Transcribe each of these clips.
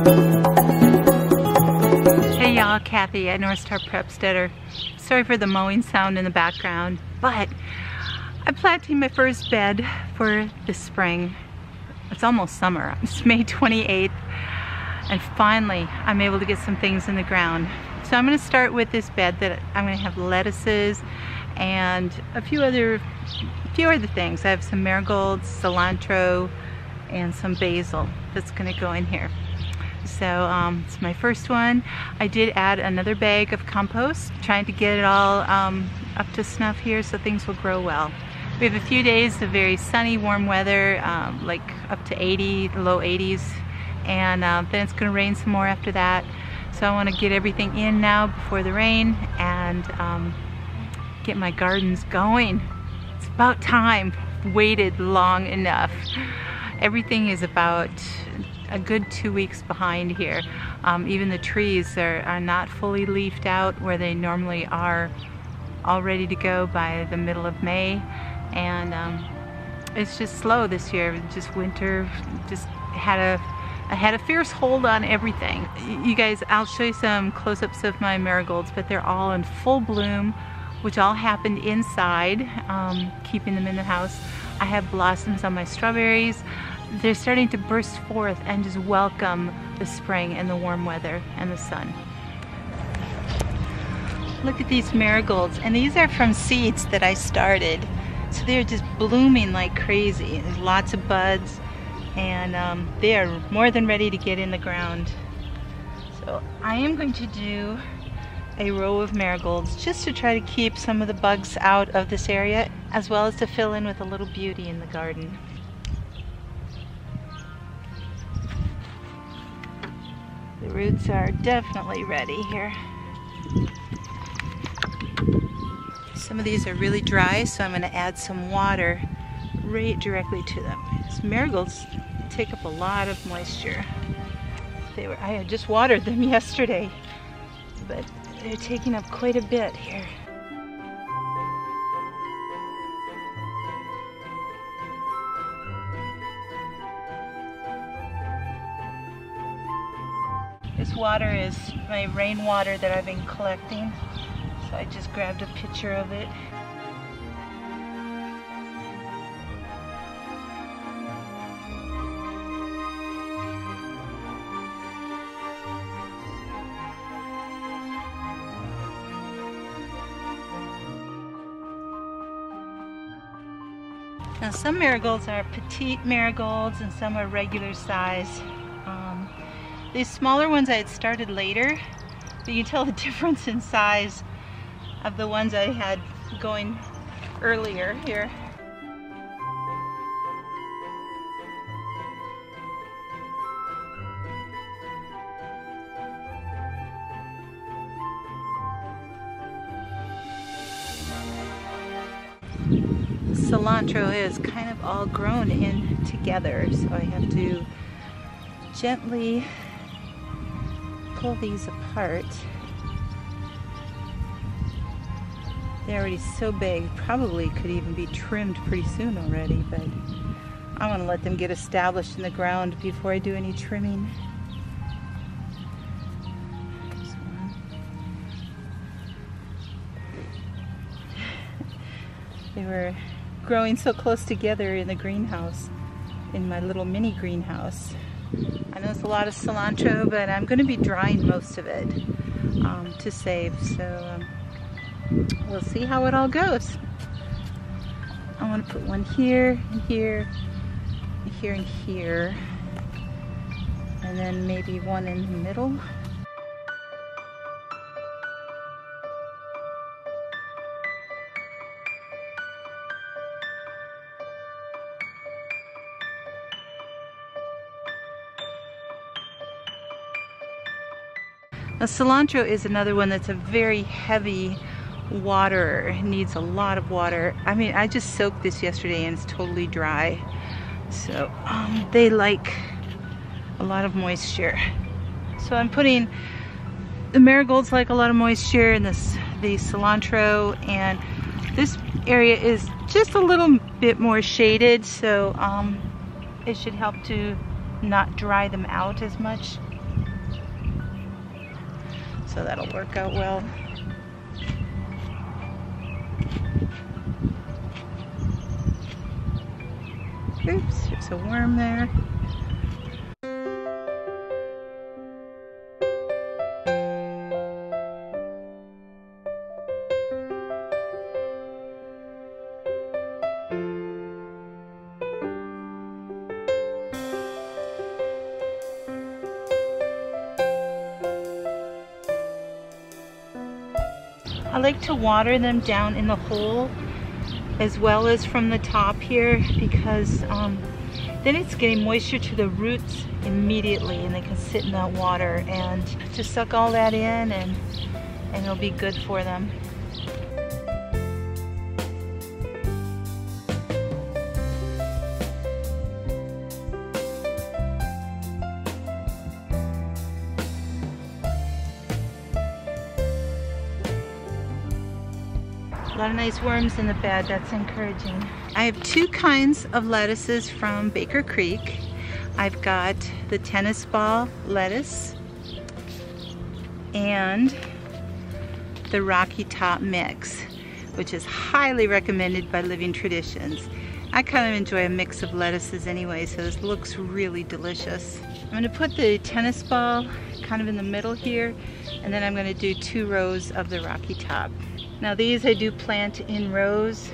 Hey y'all, Kathy at Northstar Prepsteader. Sorry for the mowing sound in the background, but I'm planting my first bed for this spring. It's almost summer. It's May 28th, and finally I'm able to get some things in the ground. So I'm going to start with this bed that I'm going to have lettuces and a few other things. I have some marigolds, cilantro, and some basil that's going to go in here. So it's my first one. I did add another bag of compost, trying to get it all up to snuff here so things will grow well. We have a few days of very sunny, warm weather, like up to 80, low 80s, and then it's going to rain some more after that. So I want to get everything in now before the rain and get my gardens going. It's about time. Waited long enough. Everything is about a good 2 weeks behind here. Even the trees are not fully leafed out where they normally are, all ready to go by the middle of May. And it's just slow this year. Just winter just had a fierce hold on everything. You guys, I'll show you some close-ups of my marigolds, but they're all in full bloom, which all happened inside, keeping them in the house. I have blossoms on my strawberries. They're starting to burst forth and just welcome the spring and the warm weather and the sun. Look at these marigolds, and these are from seeds that I started. So they're just blooming like crazy. There's lots of buds, and they are more than ready to get in the ground. So I am going to do a row of marigolds just to try to keep some of the bugs out of this area, as well as to fill in with a little beauty in the garden. The roots are definitely ready here. Some of these are really dry, so I'm going to add some water right directly to them. These marigolds take up a lot of moisture. I had just watered them yesterday, but they're taking up quite a bit here. This water is my rainwater that I've been collecting, so I just grabbed a picture of it. Now some marigolds are petite marigolds and some are regular size. These smaller ones I had started later, but you can tell the difference in size of the ones I had going earlier here. Cilantro is kind of all grown in together, so I have to gently pull these apart. They're already so big, probably could even be trimmed pretty soon already, but I want to let them get established in the ground before I do any trimming. There's one. They were growing so close together in the greenhouse, in my little mini greenhouse. I know it's a lot of cilantro, but I'm going to be drying most of it to save, so we'll see how it all goes. I want to put one here, and here, and here, and here, and then maybe one in the middle. Now, cilantro is another one that's a very heavy waterer. It needs a lot of water. I mean, I just soaked this yesterday and it's totally dry. So they like a lot of moisture. So I'm putting, the marigolds like a lot of moisture, and the cilantro, and this area is just a little bit more shaded, so it should help to not dry them out as much. so that'll work out well. Oops, there's a worm there. I like to water them down in the hole as well as from the top here, because then it's getting moisture to the roots immediately and they can sit in that water and just suck all that in, and it'll be good for them. A lot of nice worms in the bed, that's encouraging. I have two kinds of lettuces from Baker Creek. I've got the tennis ball lettuce and the Rocky Top mix, which is highly recommended by Living Traditions. I kind of enjoy a mix of lettuces anyway, so this looks really delicious. I'm going to put the tennis ball kind of in the middle here, and then I'm going to do 2 rows of the Rocky Top. Now these I do plant in rows.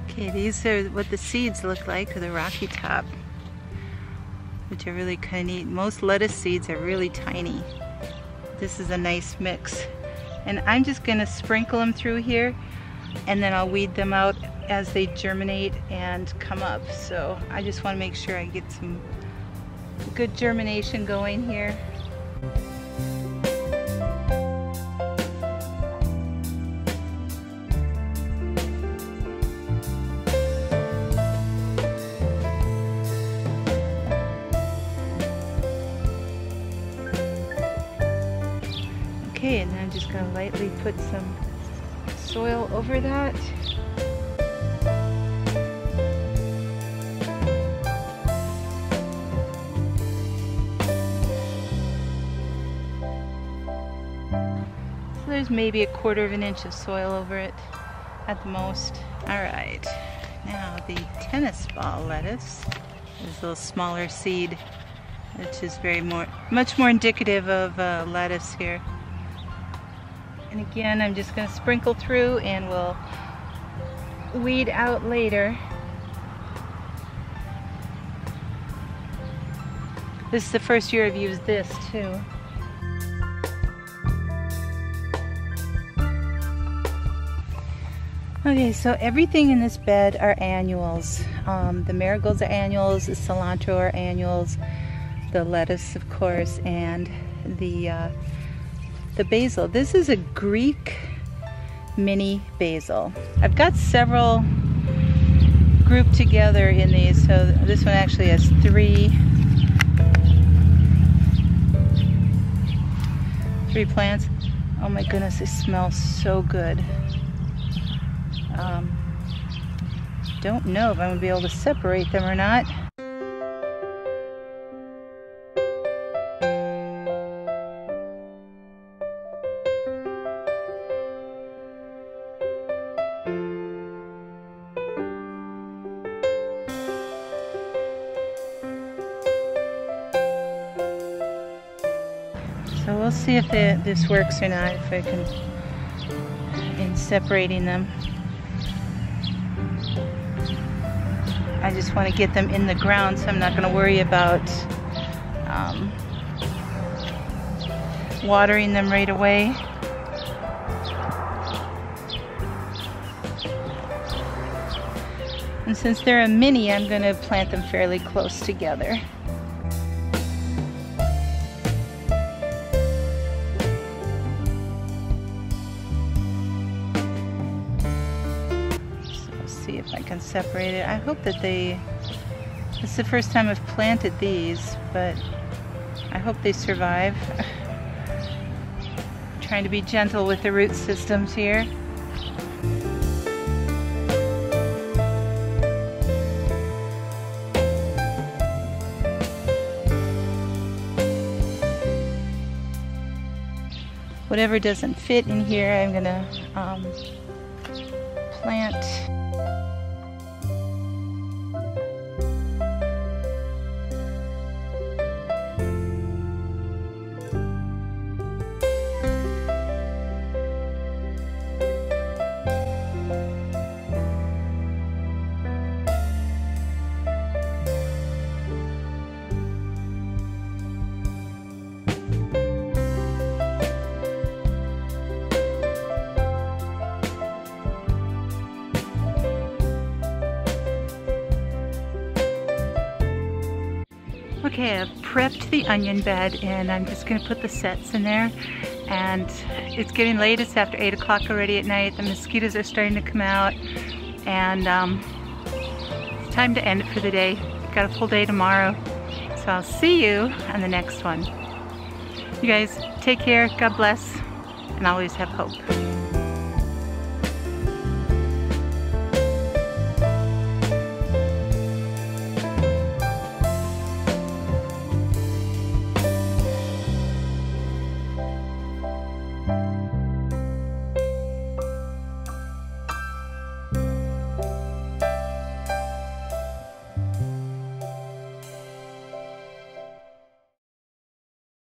Okay, these are what the seeds look like of the Rocky Top, which are really kind of neat. Most lettuce seeds are really tiny. This is a nice mix. And I'm just gonna sprinkle them through here, and then I'll weed them out as they germinate and come up. So I just wanna make sure I get some good germination going here. Okay, and then I'm just going to lightly put some soil over that. So there's maybe 1/4 inch of soil over it at the most. Alright, now the tennis ball lettuce is a little smaller seed, which is much more indicative of lettuce here. And again, I'm just going to sprinkle through and we'll weed out later. This is the first year I've used this too. Okay, so everything in this bed are annuals. The marigolds are annuals, the cilantro are annuals, the lettuce of course, and the basil. This is a Greek mini basil. I've got several grouped together in these, so this one actually has 3 plants. Oh my goodness, they smell so good. Don't know if I'm going to be able to separate them or not. So we'll see if this works or not, if I can, in separating them. I just want to get them in the ground, so I'm not going to worry about watering them right away. And since they're a mini, I'm going to plant them fairly close together. If I can separate it. I hope that it's the first time I've planted these, but I hope they survive. Trying to be gentle with the root systems here. Whatever doesn't fit in here, I'm gonna plant. Okay, I've prepped the onion bed and I'm just gonna put the sets in there. And it's getting late, it's after 8 o'clock already at night. The mosquitoes are starting to come out and it's time to end it for the day. Got a full day tomorrow. So I'll see you on the next one. You guys take care, God bless, and always have hope.